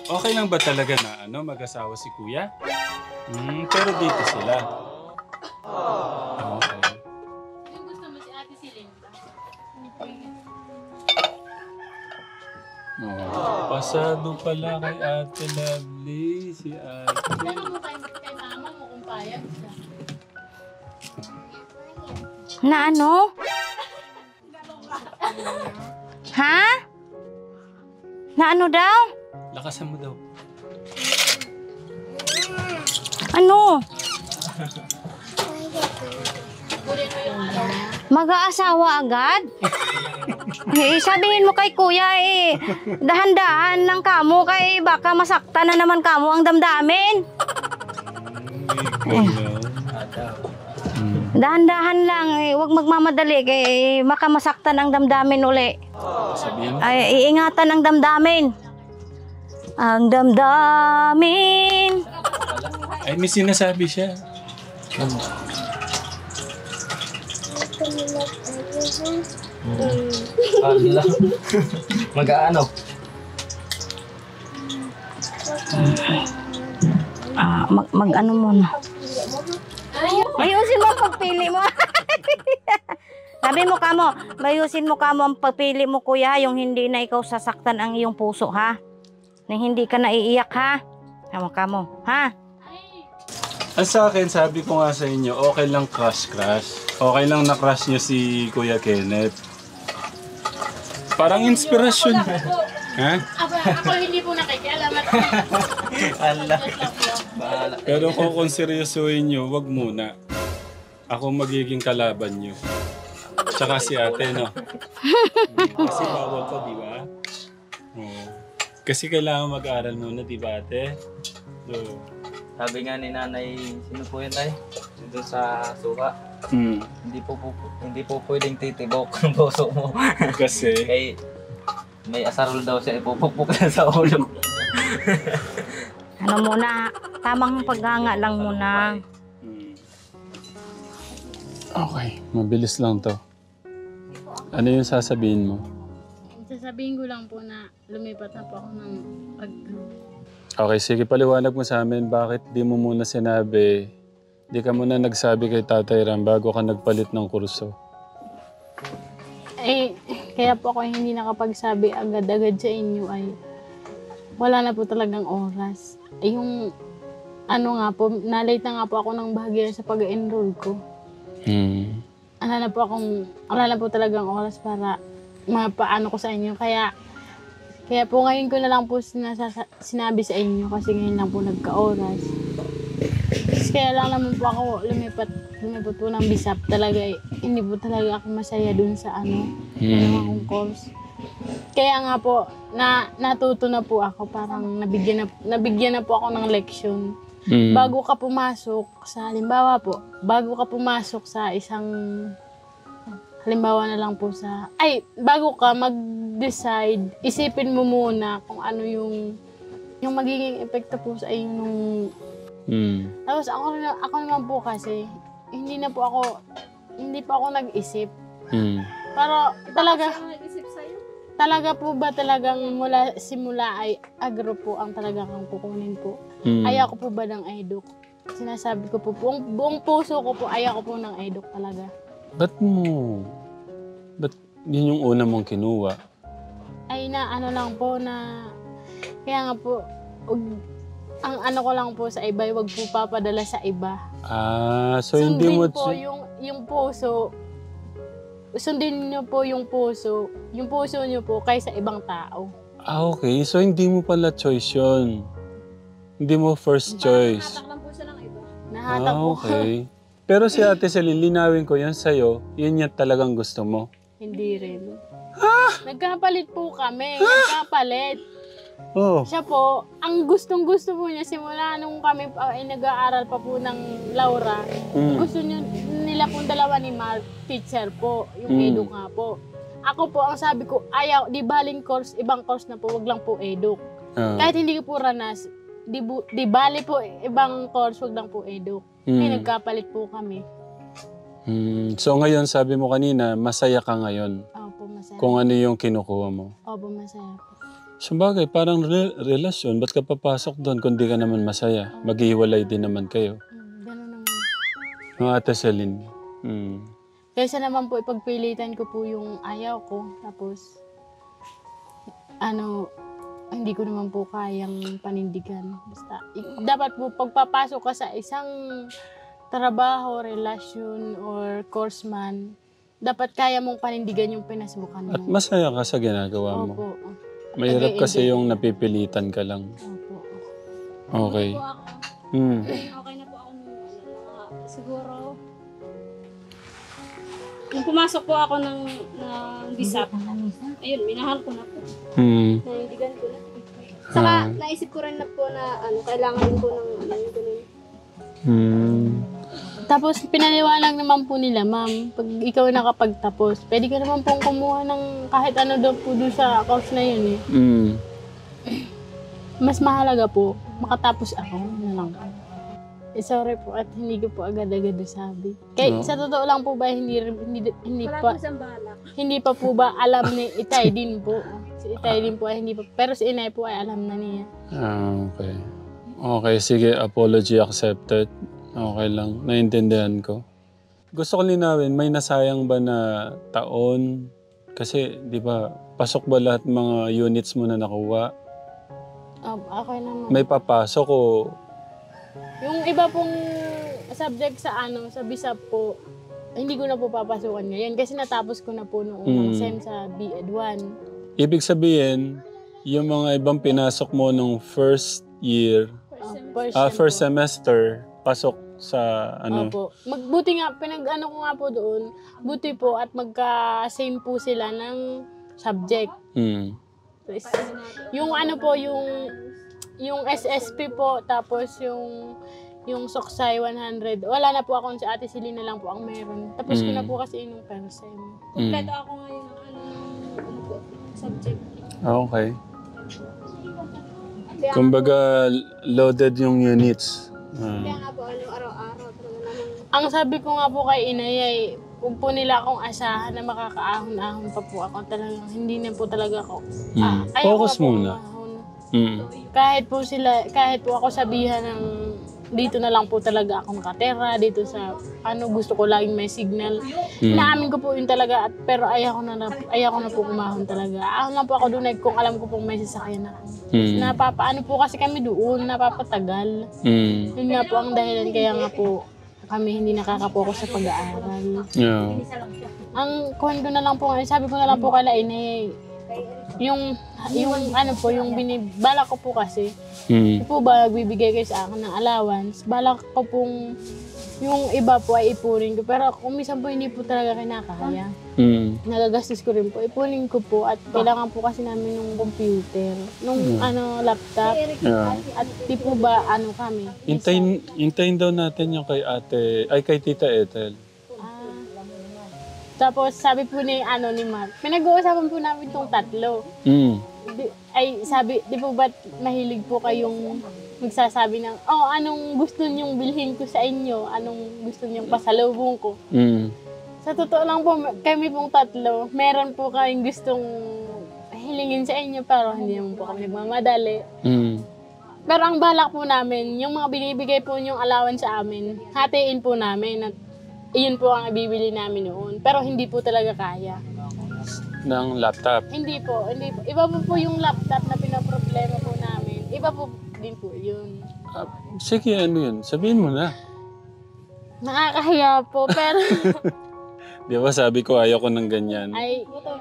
Okay lang ba talaga na mag-asawa si Kuya? Pero dito sila. Okay. Yung gusto mo si Ate Silinda. Pasado pala kay Ate Lovely, si Ate. Tanong mo kay mama mo kung payag siya. Na ano? Ha? Na ano daw? Lakasan mo daw. Ano? Kunin mo yung ano. Mag-aasawa agad? Sabihin mo kay Kuya dahan-dahan lang kamo kay baka masakta na naman kamo ang damdamin. Dahan-dahan lang huwag magmamadali kay baka masaktan ang damdamin uli. Sabihin mo? Ay, iingatan ang damdamin. Ang damdamin. Ay, may sinasabi siya. Allah. Mag-aano? Mag-ano muna. Ayusin mo ang pagpili mo. Sabi mo kamo, mayusin mo kamo ang pagpili mo kuya, yung hindi na ikaw sasaktan ang iyong puso ha. Na hindi ka naiiyak ha. Kamo, ha? Sa akin, sabi ko nga sa inyo, okay lang crush. Okay lang na crush nyo si Kuya Kenneth. Parang inspirasyon. Ha? Ako hindi po nakikialaman. Allah. Bahala. Pero kung seryosohin nyo, wag muna. Ako magiging kalaban nyo. Tsaka si ate, no? Kasi bawal pa, di ba? Kasi kailangan mag-aral muna, di ba ate? Sabi nga ni nanay, sino po yun tayo? Doon sa suka. Hindi po pwedeng titibok ang puso mo. Kasi? Kay may asarol daw siya, ipupukpuk na sa ulo. Ano muna, tamang paghanga lang muna. Okay, mabilis lang to. Ano yung sasabihin mo? Sasabihin ko lang po na lumipat na po ako ng Okay, sige, paliwanag mo sa amin bakit di mo muna sinabi, di ka muna nagsabi kay Tatay Ram bago ka nagpalit ng kurso. Kaya po ako hindi nakapagsabi agad-agad sa inyo ay wala na po talagang oras. Yung ano nga po, na-late na nga po ako ng bahagya sa pag-enroll ko. Wala na po talagang oras para mapaano ko sa inyo. Kaya po ngayon ko na lang po sinabi sa inyo kasi ngayon lang po nagka-oras. Kaya lang naman po ako lumipat po ng bisap talaga. Hindi po talaga ako masaya dun sa akong course. Kaya nga po, natuto na po ako, parang nabigyan na po ako ng leksyon. Bago ka pumasok sa, bago ka pumasok sa isang, halimbawa na lang po bago ka mag-decide, isipin mo muna kung ano yung magiging epekto po sa iyo nung... Tapos ako naman po kasi, hindi pa ako nag-isip. Pero talaga po ba talagang mula simula ay agro po ang talagang kukunin po? Ayaw ko po ba ng eduk? Sinasabi ko po, buong puso ko po, ayaw ko po ng eduk talaga. Ba't yun yung una mong kinuha? Ay lang po kaya nga po, ang ko lang po sa iba, wag po papadala sa iba. So hindi mo... po yung puso, sundin niyo po yung puso niyo po kaysa ibang tao. Okay. So hindi mo pala choice yun. Hindi mo first choice. Nahatak lang po siya ng iba. Nahatak po. Okay. Pero si Ate Celine, linawin ko yan sa'yo, yun yung talagang gusto mo. Hindi rin. Nagkapalit po kami. Nagkapalit. Siya po, ang gustong-gusto po niya simula nung kami ay nag-aaral pa po ng Laura. Gusto nila pong dalawa ni Mark, teacher po, yung eduk nga po. Ako po, ang sabi ko, ayaw, di baling course, ibang course na po, wag lang po eduk. Kahit hindi ko po ranas, di bali po, ibang course, wag lang po eduk. Ay, nagkapalit po kami. So ngayon, sabi mo kanina, masaya ka ngayon. Opo, masaya. kung ano yung kinukuha mo. Opo, masaya po. Sabagay, parang relasyon. Ba't ka papasok doon kung di ka naman masaya? Maghihiwalay din naman kayo. Ganun naman. Mga Ate Celine. Mm. Kaysa naman po ipagpilitan ko po yung ayaw ko. Tapos, hindi ko naman po kayang panindigan. Basta, dapat po pagpapasok ka sa isang trabaho, relasyon, or course man, dapat kaya mong panindigan yung pinasukan mo. At masaya ka sa ginagawa mo. Opo. Mahirap kasi yung napipilitan ka lang. Opo. Okay. Po ako. Mm. Okay na po ako nung siguro nung pumasok po ako ng bisap. Ayun, minahal ko na po. Mm. Naindigan ko na. Saka naisip ko rin na po na kailangan din po ng ganun. Mm. Tapos, pinaliwanag naman po nila, ma'am, pag ikaw nakapagtapos, pwede ka naman pong kumuha ng kahit ano daw po doon sa course na yun eh. Mm. Mas mahalaga po, makatapos ako, na lang. Sorry po at hindi ko po agad-agad nasabi. Kaya sa totoo lang po ba, hindi Wala pa, po siyang balak. hindi pa po ba alam ni Itay din po. Si Itay din po ay hindi pa, pero si Inay po ay alam na niya. Okay. Okay, sige. Apology accepted. Okay lang. Naintindihan ko. Gusto ko linawin, may nasayang ba na taon? Kasi, di ba, pasok ba lahat mga units mo na nakuha? Okay naman. May papasok o... Yung iba pong subject sa sa BISAP po, hindi ko na po papasukan ngayon kasi natapos ko na po noong unang SEM sa BEd 1. Ibig sabihin, yung mga ibang pinasok mo nung first year, first semester, pasok sa Opo. Buti nga, ko nga po doon, buti po at magka-same po sila ng subject. Mm. Yung yung SSP po, tapos yung Soksay 100, wala na po ako si Ate Celine na lang po ang meron. Tapos ko na po kasi yung first sem. Kompleto ako ngayon ng subject. Okay. Kumbaga, loaded yung units. Kaya nga po, araw-araw. Ang sabi ko nga po kay Inay ay, huwag po nila akong asahan na makakaahon-ahon pa po ako. Talagang, hindi na po talaga ako. Focus muna. Kahit po ako sabihan ng dito na lang po talaga ako nakatera, dito sa gusto ko laging may signal. Naamin ko po yun talaga, pero ayaw ko na po umahon talaga. Ahon lang po ako doon kung alam ko pong may sasakyan ako. Napapaano po kasi kami doon, napapatagal. Yun nga po ang dahilan kaya nga po kami hindi nakakapokus sa pag-aaral. Yeah. Ang kuhan ko na lang po, sabi ko na lang po kala Inay, yung balak ko po kasi, po ba nagbibigay kayo sa akin ng allowance, balak ko pong yung iba po ay ipunin ko, pero kung minsan po hindi po talaga kinakaya, nagagastos ko rin po, ipunin ko po at kailangan po kasi namin ng computer, nung laptop, at di po ba kami. Hintayin daw natin yung kay Tita Ethel. Tapos sabi po ni Mark, pinag-uusapan po namin itong tatlo. Di po ba't mahilig po kayong magsasabi ng, anong gusto niyong bilhin ko sa inyo? Anong gusto niyong pasalubong ko? Sa totoo lang po, kami pong tatlo, meron po kayong gustong hilingin sa inyo, pero hindi naman po kami nagmamadali. Pero ang balak po namin, yung mga binibigay po niyong allowance sa amin, hatiin po namin at iyon po ang ibibili namin noon. Pero hindi po talaga kaya. Ng laptop? Hindi po. Iba po yung laptop na pinaproblema po namin. Iba po din po yun. Sige, yun? Sabihin mo na. Nakakahiya po, pero... Di ba sabi ko ayaw ko ng ganyan? Ay, motor.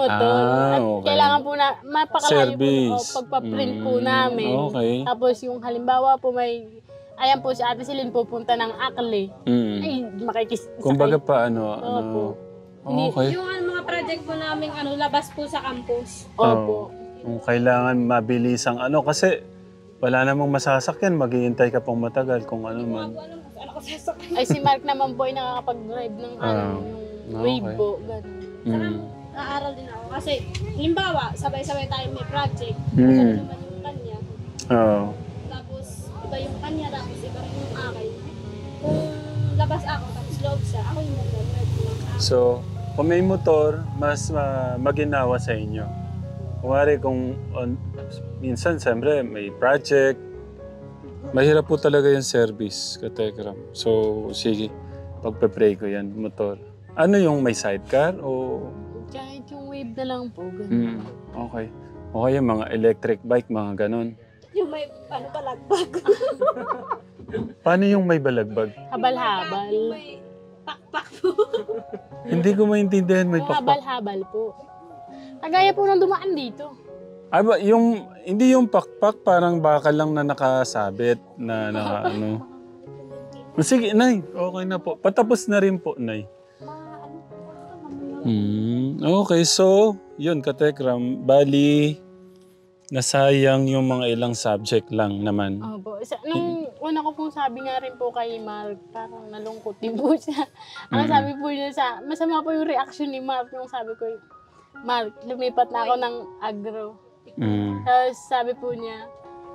At Okay. kailangan po na, mapakalayo Service. po pagpaprint po namin. Okay. Tapos yung halimbawa po ayan po si Ate Celine pupunta ng Akli. Ay, Kumbaga paano? Opo. Okay. Yung mga project po namin, labas po sa campus. Opo. Kung kailangan mabilis ang kasi wala namang masasakyan, maghihintay ka pang matagal kung ano man. Ano ko sasakyan? Ay, si Mark naman po ay nakakapag-drive ng yung wave po. Ganun. Naaral din ako. Kasi, halimbawa, sabay-sabay tayo may project. Mm. Naman yung kanya. Oo. Tapos, iba yung kanya, tapos iba rin yung akin. Kung labas ako, tapos loob siya, ako yung mag-drive lang. So, kung may motor, mas maginawa sa inyo. Kumari kung minsan, siyempre, may project, mahirap po talaga yung service, katekram. So, sige, pagpe-pray ko yan, motor. Ano yung may sidecar o... Kahit yung wave na lang po, ganun. Okay. Okay, yung mga electric bike, mga ganon. Yung may ano palagbag. Paano yung may balagbag? Habal-habal. Yung may pakpak po. Hindi ko maintindihan may Yung pakpak. habal-habal po. Kagaya po nang dumaan dito. Ba, hindi yung pakpak, parang bakal lang na nakasabit na ano. Sige, Nay. Okay na po. Patapos na rin po, Nay. Okay, so, yun, katekram. Bali, nasayang yung mga ilang subject lang naman. Opo. Nung una ko pong sabi nga rin po kay Mark, parang nalungkot din po siya. Ang sabi po niya masama po yung reaction ni Mark nung sabi ko, Mark, lumipat na ako ng agro. Tapos sabi po niya,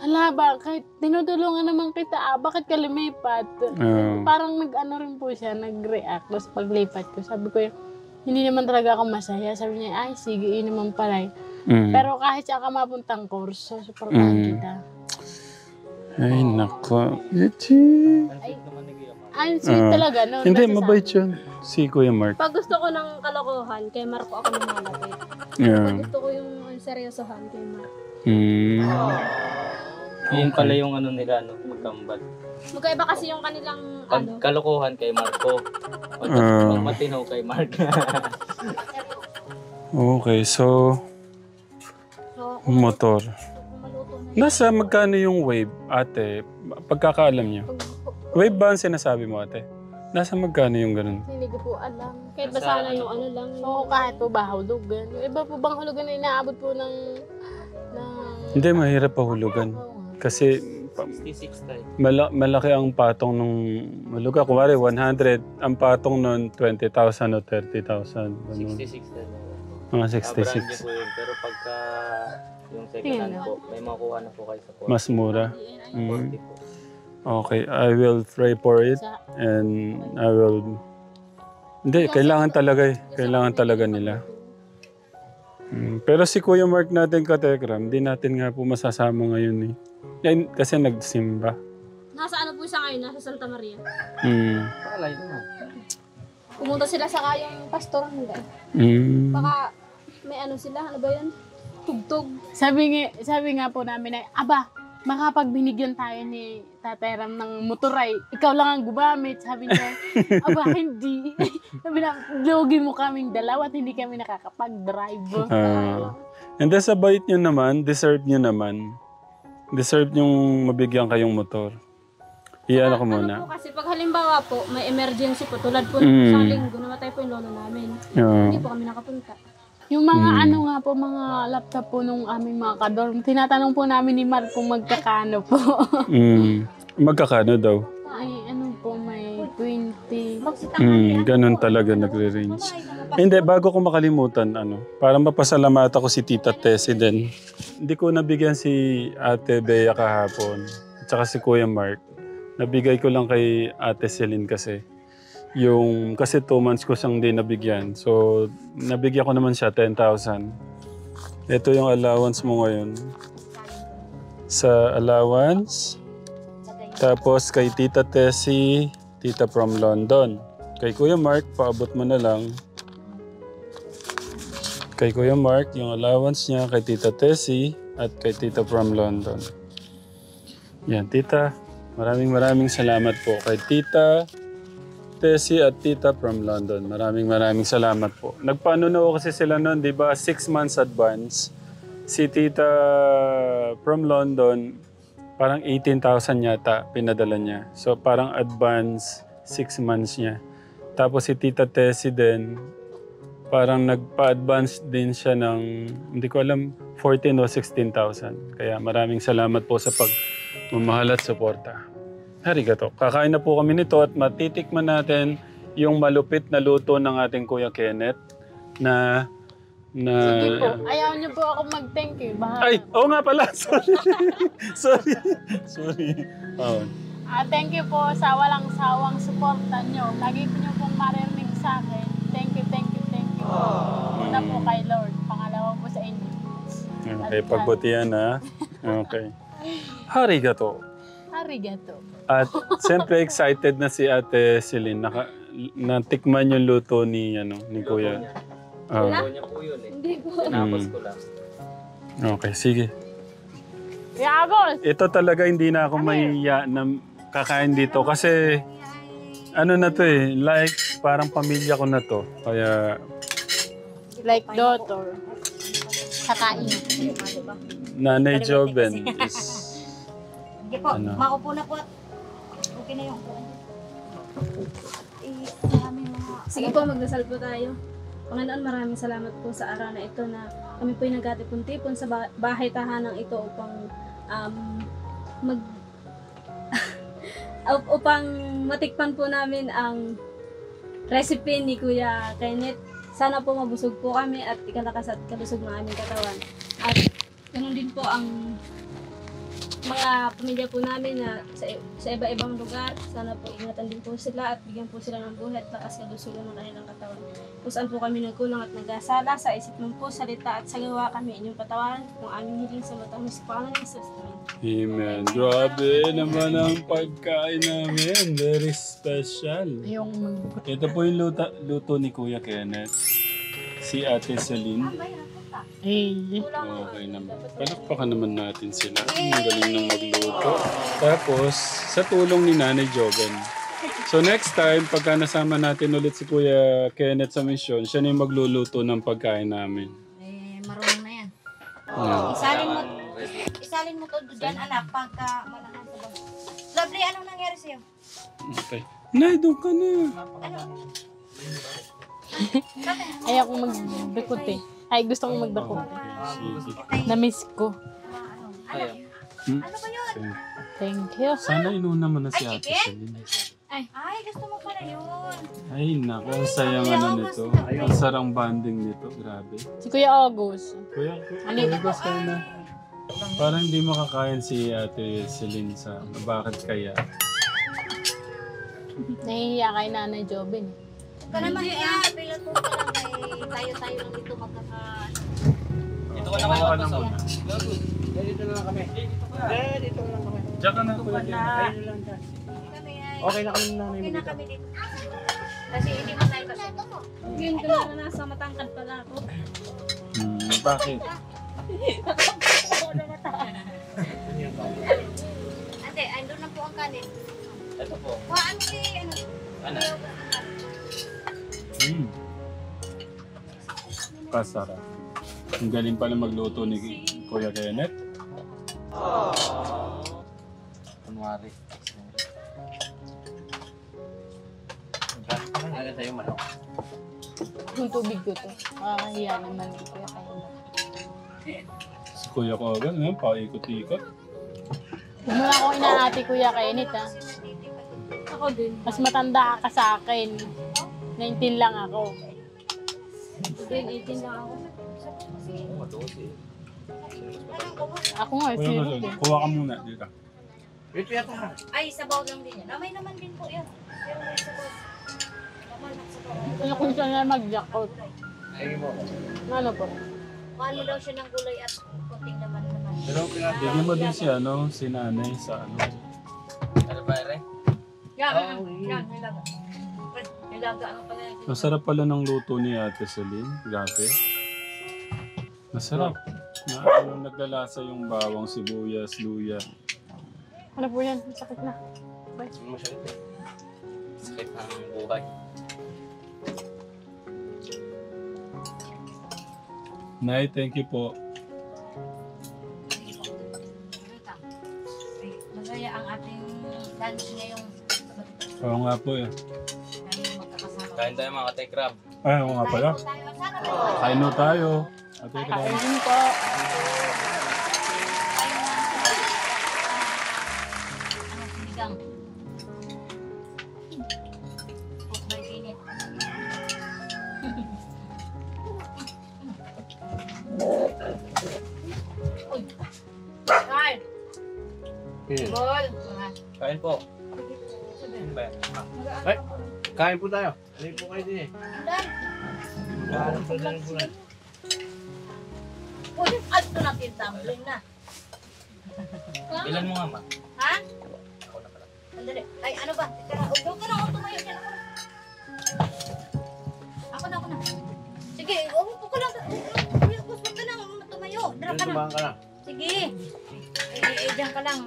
hala, bakit? Tinutulungan naman kita, bakit ka lumipat? Parang nag-ano rin po siya, nag-react. Tapos paglipat ko, sabi ko, hindi naman talaga ako masaya. Sabi niya, ay, sige, yun naman pala. Pero kahit siya ka mapuntang kurso, supportahan kita. Ay, nako. Ay, sweet talaga, no? Hindi, mabait yun. Si Kuya Mark. Pag gusto ko ng kalokohan, kay Marco ako lumalapit. Yeah. Pag gusto ko yung seryosohan, kay Marco. Yun pala yung ano nila, no? Magkambal. Magkaiba kasi yung kanilang Pag ano. kalokohan kay Marco. Pag matinaw kay Mark. Okay, so, motor. Nasa magkano yung wave, ate? Pagkakaalam niyo. Wave ba ang sinasabi mo, ate? Nasa magkano yung ganun? Hindi ko po alam. Kahit basta na yung ano lang. Oo, kahit po ba hulugan. Yung iba po bang hulugan na inaabot po ng Hindi, mahirap pa hulugan. Kasi 66 tayo. malaki ang patong nung hulugan. Kumari, 100. Ang patong nun, 20,000 o 30,000. 66 tayo. Mga Brand new 66. po yun. Pero pagka yung second Tingnan hand mo. po, may makuha na po kayo sa 40. Mas mura. 40 po. Okay, I will try for it. And I will... Hindi, kailangan talaga eh. Kailangan talaga nila. Pero si Kuya Mark natin, katekram, hindi natin nga po masasama ngayon eh. Kasi nagsimba. Nasa ano po siya ngayon? Nasa Santa Maria. Pakalayo na. Pumunta sila sa kayang pastor. Baka may ano sila. Ano ba yun? Tugtog. Sabi nga po namin na, aba, makapag binigyan tayo ni Tatay Ram ng motoray, ikaw lang ang gumamit. Sabi niya, aba, hindi. Sabi na, lugi mo kaming dalawa at hindi kami nakakapag-drive. And then sa bait nyo naman, deserve nyo naman. Deserve nyong mabigyan kayong motor. Iyan ako muna. Ano po kasi pag halimbawa po, may emergency po, tulad po ng isang linggo, namatay po yung lolo namin. Hindi po kami nakapunta. Yung mga ano nga po, mga laptop po nung aming mga kadorm, tinatanong po namin ni Mark kung magkakano po. Magkakano daw? Ay, ano po, may 20. Ganun talaga nagre-range. Hindi, bago ko makalimutan, para mapasalamata ko si Tita Tessie din. Hindi ko nabigyan si Ate Bea kahapon, at saka si Kuya Mark. Nabigay ko lang kay Ate Celine kasi. Kasi 2 months ko siyang di nabigyan. So, nabigyan ko naman siya 10,000. Ito yung allowance mo ngayon. Sa allowance. Tapos kay Tita Tessie, Tita from London. Kay Kuya Mark, paabot mo na lang. Kay Kuya Mark, yung allowance niya kay Tita Tessie at kay Tita from London. Yan, Tita. Maraming salamat po kay Tita Tessie at Tita from London. Maraming salamat po. Nagpaano na kasi sila noon, di ba? 6 months advance. Si Tita from London, parang 18,000 yata pinadala niya. So parang advance 6 months niya. Tapos si Tita Tessie din, parang nagpa-advance din siya ng, hindi ko alam, 14 o 16,000. Kaya maraming salamat po sa pagmamahal at suporta. Arigato. Kakain na po kami nito at matitikman natin yung malupit na luto ng ating Kuya Kenneth na Sige po, ayaw niyo po ako mag-thank you. Ay, oo nga pala. Sorry. Oh. Thank you po sa walang sawang suporta niyo. Lagi po niyo pong marinig sa akin. Thank you. Una po kay Lord, pangalawa po sa inyo. Okay, pagbutihan ha. Okay. Harigato. Arigato. At siyempre excited na si Ate Celine. Natikman yung luto ni, ni Kuya. Luto niya po yun eh. Hindi po. Tinapos ko lang. Okay, sige. Yagos! Ito talaga hindi na ako mahiya na kakain dito kasi ano na to eh, like parang pamilya ko na to. Kaya Like daughter. Kakain. Nanay Joven is Sige po, Ano? maupo na po. Okay na yung upuan. Sa aming mga... Sige po, magdasal po tayo. Panginoon, maraming salamat po sa araw na ito na kami po'y nagtipon-tipon sa bahay tahanang ito upang upang matikpan po namin ang recipe ni Kuya Kenneth. Sana po mabusog po kami at ikalakas at kalusog ng aming katawan. At ganun din po ang mga pamilya po namin na sa iba-ibang lugar. Sana po ingatan din po sila at bigyan po sila ng buhay at lakas kalusugan ng kanilang katawan. Kung saan po kami nagkulang at nagkasala sa isip ng po, salita at sa gawa kami inyong patawaran kung aming hiling sa matang sa pangalan ni Jesus. Amen. Grabe naman ang pagkain namin. Very special. Yung Ito po yung luto ni Kuya Kenneth. Si Ate Celine. Okay naman. Palakpakan naman natin sila. Ang galing ng magluto. Tapos, sa tulong ni Nanay Joven. So next time, pagka nasama natin ulit si Kuya Kenneth sa misyon, siya na yung magluluto ng pagkain namin. Marunong na yan. Yeah. Isalin mo to dyan, anak, pagka malakas sa bag. Lovely, anong nangyari sa'yo? Okay. Nay, doon ka na. Ano? Ayaw kong magdakot eh. Ay, gusto kong magdakot. Sige. Na-miss ko. Ayun. Ano ba yun? Thank you. Sana inuna mo na si Ate Celine. Ay, gusto mo pala yun. Ay, naku. Ang sayang nito. Ang sarang banding nito. Grabe. Si Kuya August. Kuya, August ka na. Parang hindi makakain si Ate Celine sa bakit kaya. Nahihiya kay Nanay Joven. Huwag ka naman kaya, pilot mo pa lang tayo lang dito magkaka... Ito ko na kayo. Ano muna? Dito na lang kami. Dito na lang kami. Diyan ka na Kuya Kenneth. Ayun lang dyan. Kami ay... Okay na kami nanay Okay mo na dito. kami dito. Kasi hindi mo tayo kasi. Ngayon ko na nasa matangkad pala ako. Bakit? Ate, andun na po ang kanin. Ito po. Ano si... Ano? Kasarap. Ang galing pala magluto ni Kuya Kenneth. Kunwari. Ano sa'yo manok? Yung tubig ko to. Makakahiya naman ni Kuya Kenneth. Si Kuya Kogan, paikot-ikot. Huwag mo na akong inaati Kuya Kenneth ha. Ako din. Mas matanda ka sa akin. 19 lang ako. Din, 18 lang ako. Ako nga, Kuya zero. Kogan, kuha ka muna dito. Ito yata. Ay, sabaw lang din yan. Namay naman din po yan. Pero may sabaw. Naman at sabaw. Ano kung siya na mag-jackpot? Ayun mo. Ano po? Kuhaan mo daw siya ng gulay at kunting naman. Bigyan mo din si nanay sa ano. Ano ba rin? Yan, nilaga. Nilaga, ano pala yan? Masarap pala ng luto ni Ate Celine. Grabe. Masarap. Naglalasa yung bawang, sibuyas, luya. Ano po yan? Sakit na. Masakit eh. Sakit ng buhay. Nay, thank you po. Masaya ang ating lunch ngayong Oo nga po eh. magkakasama. Kain tayo mga katekrab. Ay, oo nga pala. Kain na tayo. Ate Kram. Kain po. Sinigang. May init. Uy. Kain. Bol. Kain po. Ano ba yan? Ay, kain po tayo. Alay po kayo din eh. Andan. Uy, alto natin tumbling na. Bilan mo nga, ma. Ha? Andali. Ay, ano ba? Teka, huwag ka na ako tumayo dyan. Ako na. Sige, huwag ka lang. Huwag ka na tumayo. Dara ka na. Ka na. Sige. Diyan ka lang.